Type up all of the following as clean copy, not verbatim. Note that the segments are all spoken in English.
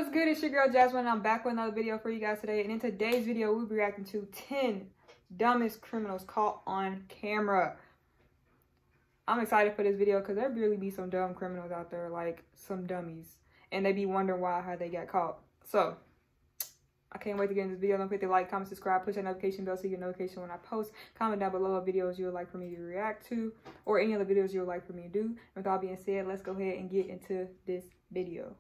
What's good? It's your girl Jasmine, and I'm back with another video for you guys today. And in today's video, we'll be reacting to 10 dumbest criminals caught on camera. I'm excited for this video because there really be some dumb criminals out there, like some dummies, and they be wondering how they got caught. So I can't wait to get in this video. Don't forget to like, comment, subscribe, push that notification bell so you get notification when I post. Comment down below what videos you would like for me to react to, or any other videos you would like for me to do. And with all being said, let's go ahead and get into this video.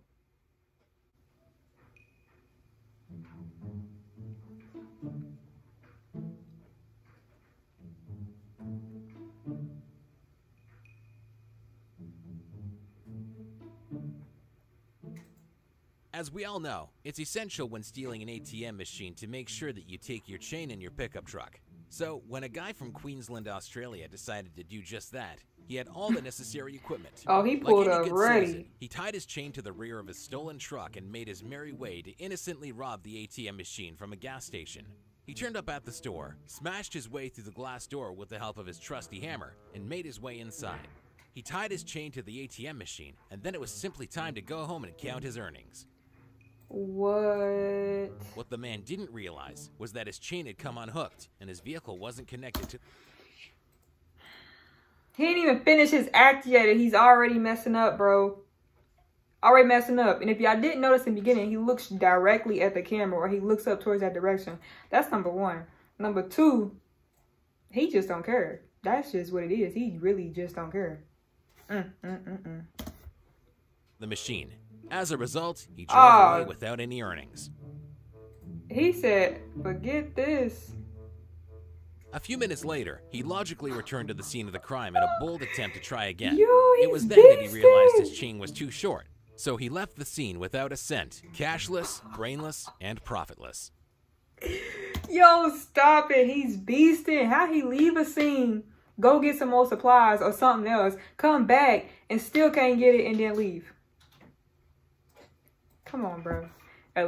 As we all know, it's essential when stealing an ATM machine to make sure that you take your chain in your pickup truck. So, when a guy from Queensland, Australia decided to do just that, he had all the necessary equipment. Oh, he pulled up ready. He tied his chain to the rear of his stolen truck and made his merry way to innocently rob the ATM machine from a gas station. He turned up at the store, smashed his way through the glass door with the help of his trusty hammer, and made his way inside. He tied his chain to the ATM machine, and then it was simply time to go home and count his earnings. What the man didn't realize was that his chain had come unhooked and his vehicle wasn't connected to... He didn't even finish his act yet and he's already messing up, bro. Already messing up. And if y'all didn't notice in the beginning, he looks directly at the camera, or he looks up towards that direction. That's number one. Number two, he just don't care. That's just what it is. He really just don't care. The machine. As a result, he drove away without any earnings. He said, forget this. A few minutes later, he logically returned to the scene of the crime in a bold attempt to try again. It was then that he realized his chain was too short. So he left the scene without a cent, cashless, brainless, and profitless. Yo, stop it. He's beasting. How he leave a scene, go get some more supplies or something else, come back, and still can't get it and then leave? Come on, bro.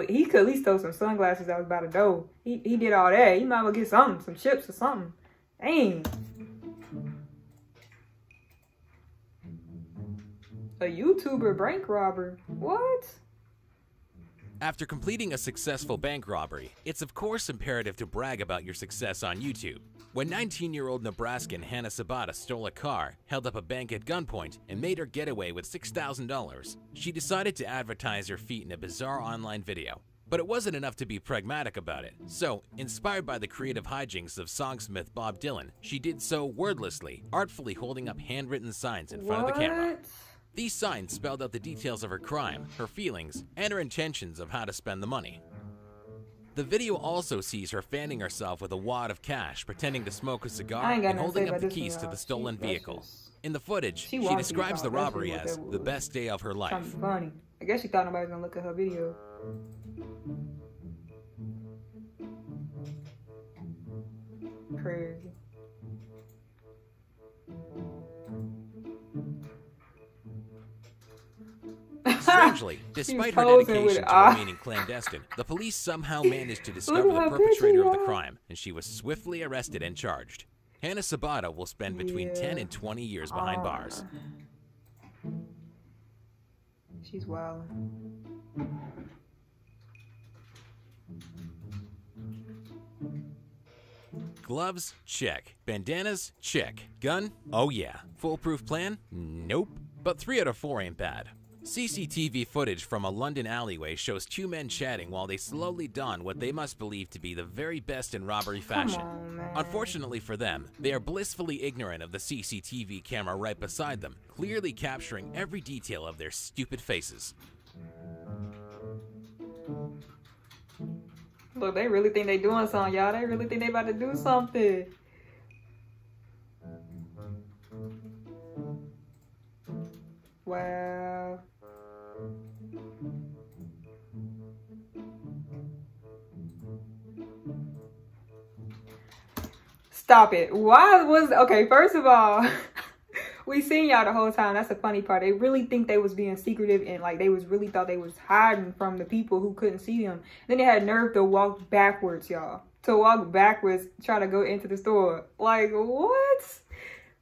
He could at least throw some sunglasses that was by the door. He did all that. He might as well get something, some chips or something. Dang. A YouTuber bank robber. What? After completing a successful bank robbery, it's of course imperative to brag about your success on YouTube. When 19-year-old Nebraskan Hannah Sabata stole a car, held up a bank at gunpoint, and made her getaway with $6,000, she decided to advertise her feat in a bizarre online video. But it wasn't enough to be pragmatic about it, so, inspired by the creative hijinks of songsmith Bob Dylan, she did so wordlessly, artfully holding up handwritten signs in front of the camera. These signs spelled out the details of her crime, her feelings, and her intentions of how to spend the money. The video also sees her fanning herself with a wad of cash, pretending to smoke a cigar and holding up the keys to the stolen vehicle. In the footage, she describes the robbery as the best day of her life. Funny. I guess she thought nobody was gonna look at her video. Crazy. Strangely, despite her dedication to remaining clandestine, the police somehow managed to discover the perpetrator of the crime, and she was swiftly arrested and charged. Hannah Sabata will spend between 10 and 20 years behind bars. She's wild. Gloves? Check. Bandanas? Check. Gun? Oh yeah. Foolproof plan? Nope. But 3 out of 4 ain't bad. CCTV footage from a London alleyway shows 2 men chatting while they slowly don what they must believe to be the very best in robbery fashion. Unfortunately for them, they are blissfully ignorant of the CCTV camera right beside them, clearly capturing every detail of their stupid faces. Look, they really think they doing something, y'all. They really think they about to do something. Wow. Stop it. Why was... Okay, first of all, we seen y'all the whole time. That's the funny part. They really think they was being secretive and like they was really thought they was hiding from the people who couldn't see them. Then they had nerve to walk backwards, y'all. To walk backwards, try to go into the store. Like, what?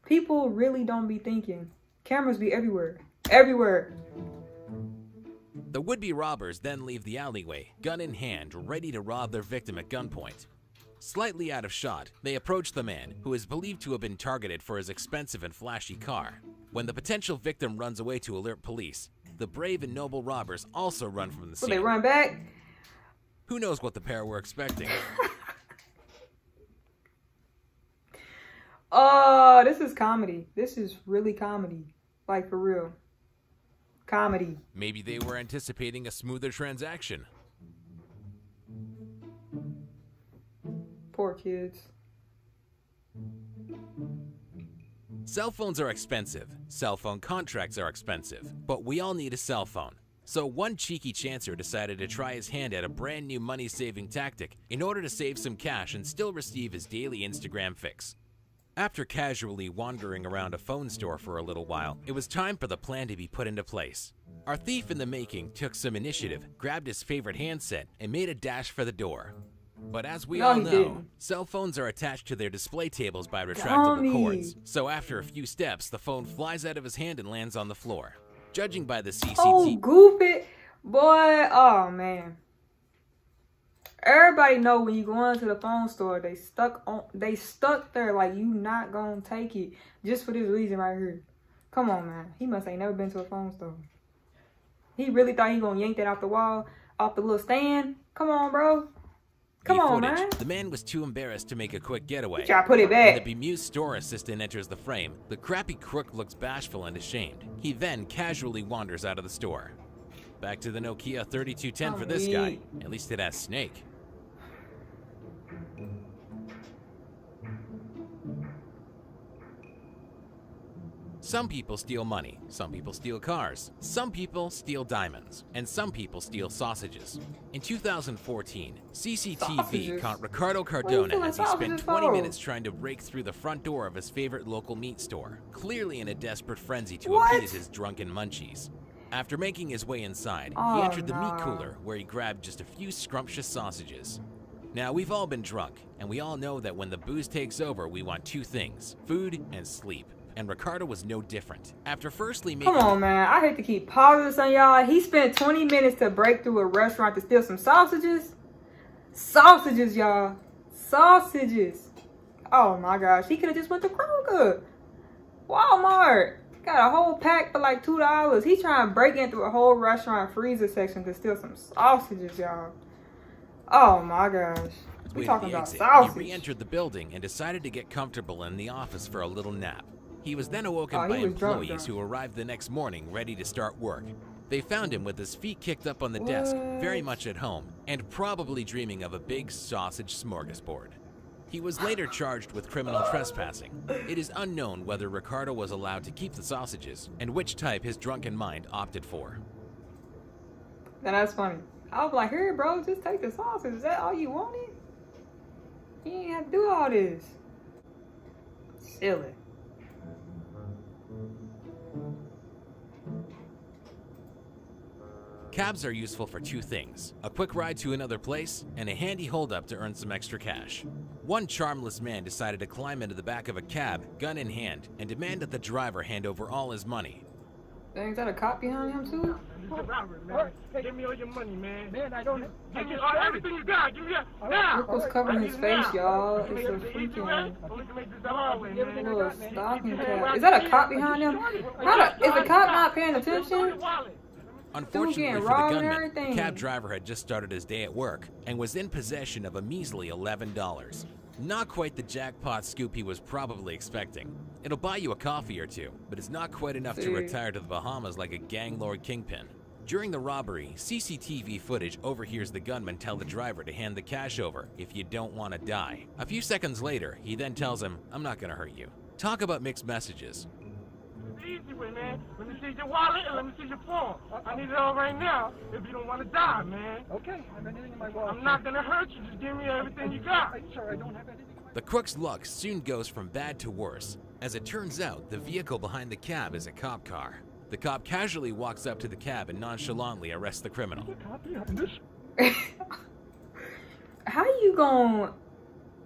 People really don't be thinking. Cameras be everywhere. Everywhere. The would-be robbers then leave the alleyway, gun in hand, ready to rob their victim at gunpoint. Slightly out of shot, they approach the man, who is believed to have been targeted for his expensive and flashy car. When the potential victim runs away to alert police, the brave and noble robbers also run from the scene. So they run back? Who knows what the pair were expecting? Oh, this is comedy. This is really comedy. Like, for real. Comedy. Maybe they were anticipating a smoother transaction. Poor kids. Cell phones are expensive. Cell phone contracts are expensive. But we all need a cell phone. So one cheeky chancer decided to try his hand at a brand new money-saving tactic in order to save some cash and still receive his daily Instagram fix. After casually wandering around a phone store for a little while, it was time for the plan to be put into place. Our thief in the making took some initiative, grabbed his favorite handset, and made a dash for the door. But as we all know, cell phones are attached to their display tables by retractable cords. So after a few steps, the phone flies out of his hand and lands on the floor. Judging by the CCTV... Oh, goofy. Boy, oh, man. Everybody know when you go into the phone store, they stuck there like you not gonna take it just for this reason right here. Come on, man. He must ain't never been to a phone store. He really thought he gonna yank that off the wall, off the little stand. Come on, bro. Come on, man. The man was too embarrassed to make a quick getaway. Try to put it back. When the bemused store assistant enters the frame, the crappy crook looks bashful and ashamed. He then casually wanders out of the store. Back to the Nokia 3210 for this guy. At least it has Snake. Some people steal money, some people steal cars, some people steal diamonds, and some people steal sausages. In 2014, CCTV caught Ricardo Cardona as he spent 20 minutes trying to break through the front door of his favorite local meat store, clearly in a desperate frenzy to appease his drunken munchies. After making his way inside, he entered the meat cooler, where he grabbed just a few scrumptious sausages. Now, we've all been drunk, and we all know that when the booze takes over, we want two things: food and sleep. And Ricardo was no different. After firstly making... Come on, man. I hate to keep pausing this on y'all. He spent 20 minutes to break through a restaurant to steal some sausages. Sausages, y'all. Sausages. Oh, my gosh. He could have just went to Kroger. Walmart. Got a whole pack for like $2. He's trying to break in through a whole restaurant freezer section to steal some sausages, y'all. Oh, my gosh. We talking about sausage. He re-entered the building and decided to get comfortable in the office for a little nap. He was then awoken by employees who arrived the next morning ready to start work. They found him with his feet kicked up on the desk, very much at home, and probably dreaming of a big sausage smorgasbord. He was later charged with criminal trespassing. It is unknown whether Ricardo was allowed to keep the sausages, and which type his drunken mind opted for. Now that's funny. I was like, here, bro, just take the sausage. Is that all you wanted? You ain't have to do all this. Silly. Cabs are useful for two things: a quick ride to another place, and a handy hold-up to earn some extra cash. One charmless man decided to climb into the back of a cab, gun in hand, and demand that the driver hand over all his money. Dang, is that a cop behind him too? Give me all your money, man. Man, I don't. Give me everything you got. Give me now. Look what's covering his face, y'all. It's a freaking little stocking cap. Is that a cop behind him? Is the cop not paying attention? Unfortunately for the gunman, the cab driver had just started his day at work and was in possession of a measly $11. Not quite the jackpot scoop he was probably expecting. It'll buy you a coffee or two, but it's not quite enough to retire to the Bahamas like a gang lord kingpin. During the robbery, CCTV footage overhears the gunman tell the driver to hand the cash over if you don't want to die. A few seconds later, he then tells him, "I'm not gonna hurt you." Talk about mixed messages. Easy way, man. Let me see your wallet and let me see your phone. I need it all right now if you don't want to die, man. Okay, I have anything in my wallet. I'm not gonna hurt you. Just give me everything you got. Sir, I don't have anything. The crook's luck soon goes from bad to worse. As it turns out, the vehicle behind the cab is a cop car. The cop casually walks up to the cab and nonchalantly arrests the criminal. How you gonna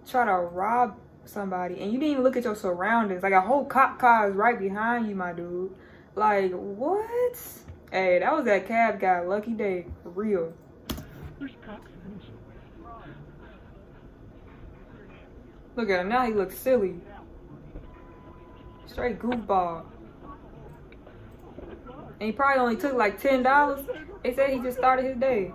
try to rob somebody and you didn't even look at your surroundings? Like, a whole cop car is right behind you, my dude. Like, what? Hey, that was that cab guy. Lucky day. For real. Look at him. Now he looks silly. Straight goofball. And he probably only took like $10. They said he just started his day.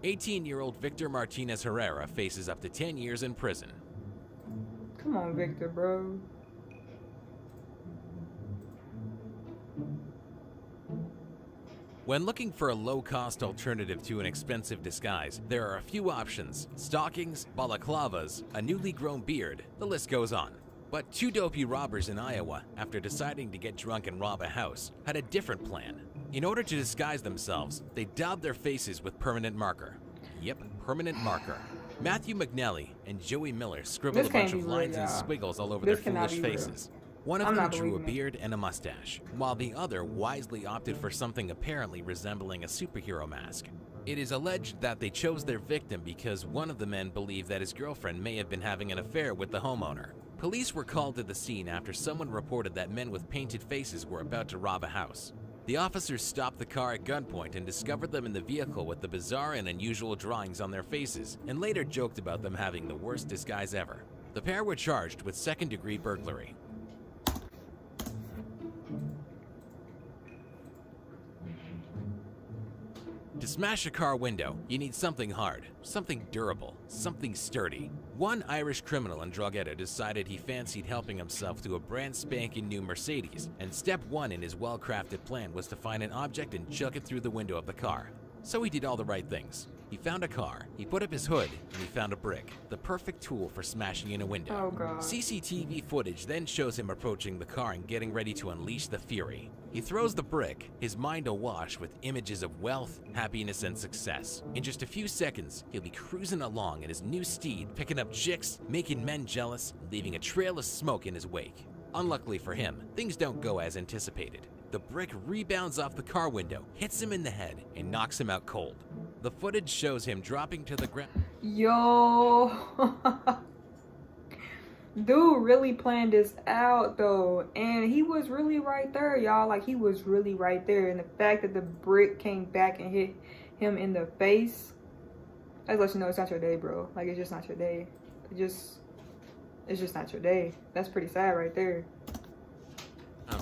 18-year-old Victor Martinez Herrera faces up to 10 years in prison. Come on, Victor, bro. When looking for a low-cost alternative to an expensive disguise, there are a few options: stockings, balaclavas, a newly grown beard, the list goes on. But two dopey robbers in Iowa, after deciding to get drunk and rob a house, had a different plan. In order to disguise themselves, they daubed their faces with permanent marker. Yep, permanent marker. Matthew McNally and Joey Miller scribbled a bunch of lines and squiggles all over their foolish faces. One of them drew a beard and a mustache, while the other wisely opted for something apparently resembling a superhero mask. It is alleged that they chose their victim because one of the men believed that his girlfriend may have been having an affair with the homeowner. Police were called to the scene after someone reported that men with painted faces were about to rob a house. The officers stopped the car at gunpoint and discovered them in the vehicle with the bizarre and unusual drawings on their faces, and later joked about them having the worst disguise ever. The pair were charged with second-degree burglary. To smash a car window, you need something hard, something durable, something sturdy. One Irish criminal and drug addict decided he fancied helping himself to a brand spanking new Mercedes, and step one in his well-crafted plan was to find an object and chuck it through the window of the car. So he did all the right things. He found a car, he put up his hood, and he found a brick, the perfect tool for smashing in a window. Oh, God. CCTV footage then shows him approaching the car and getting ready to unleash the fury. He throws the brick, his mind awash with images of wealth, happiness, and success. In just a few seconds, he'll be cruising along in his new steed, picking up chicks, making men jealous, and leaving a trail of smoke in his wake. Unluckily for him, things don't go as anticipated. The brick rebounds off the car window, hits him in the head, and knocks him out cold. The footage shows him dropping to the ground. Yo. Dude really planned this out though, and he was really right there, y'all. Like, he was really right there, and the fact that the brick came back and hit him in the face, that lets you know it's not your day, bro. Like, it's just not your day. It's just not your day. That's pretty sad right there.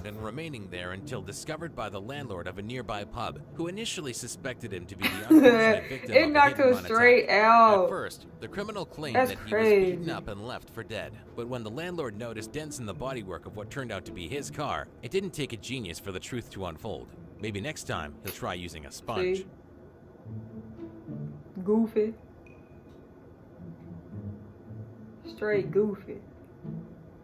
And remaining there until discovered by the landlord of a nearby pub, who initially suspected him to be the unfortunate victim it knocked him straight out. At first, the criminal claimed that he was beaten up and left for dead. But when the landlord noticed dents in the bodywork of what turned out to be his car, it didn't take a genius for the truth to unfold. Maybe next time, he'll try using a sponge. See? Goofy. Straight goofy.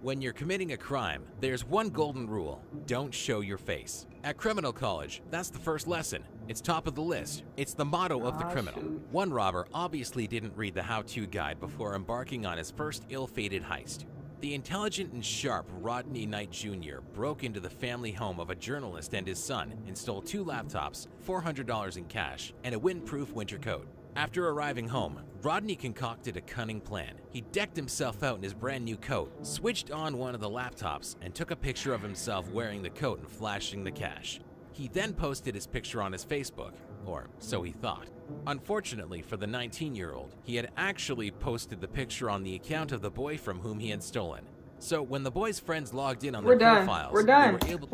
When you're committing a crime, there's one golden rule: don't show your face. At criminal college, that's the first lesson. It's top of the list. It's the motto of the criminal. One robber obviously didn't read the how-to guide before embarking on his first ill-fated heist. The intelligent and sharp Rodney Knight Jr. broke into the family home of a journalist and his son and stole 2 laptops, $400 in cash, and a windproof winter coat. After arriving home, Rodney concocted a cunning plan. He decked himself out in his brand new coat, switched on one of the laptops, and took a picture of himself wearing the coat and flashing the cash. He then posted his picture on his Facebook, or so he thought. Unfortunately for the 19-year-old, he had actually posted the picture on the account of the boy from whom he had stolen. So when the boy's friends logged in on their profiles, we're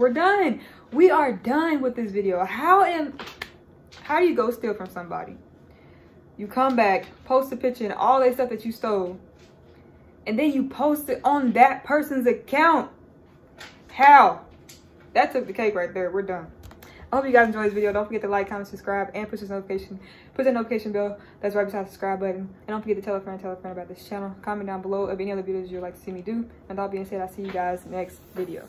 done. We are done with this video. How do you go steal from somebody? You come back, post a picture and all that stuff that you stole, and then you post it on that person's account. How? That took the cake right there. We're done. I hope you guys enjoyed this video. Don't forget to like, comment, subscribe, and push that notification bell that's right beside the subscribe button. And don't forget to tell a friend about this channel. Comment down below of any other videos you'd like to see me do. And that being said, I'll see you guys next video.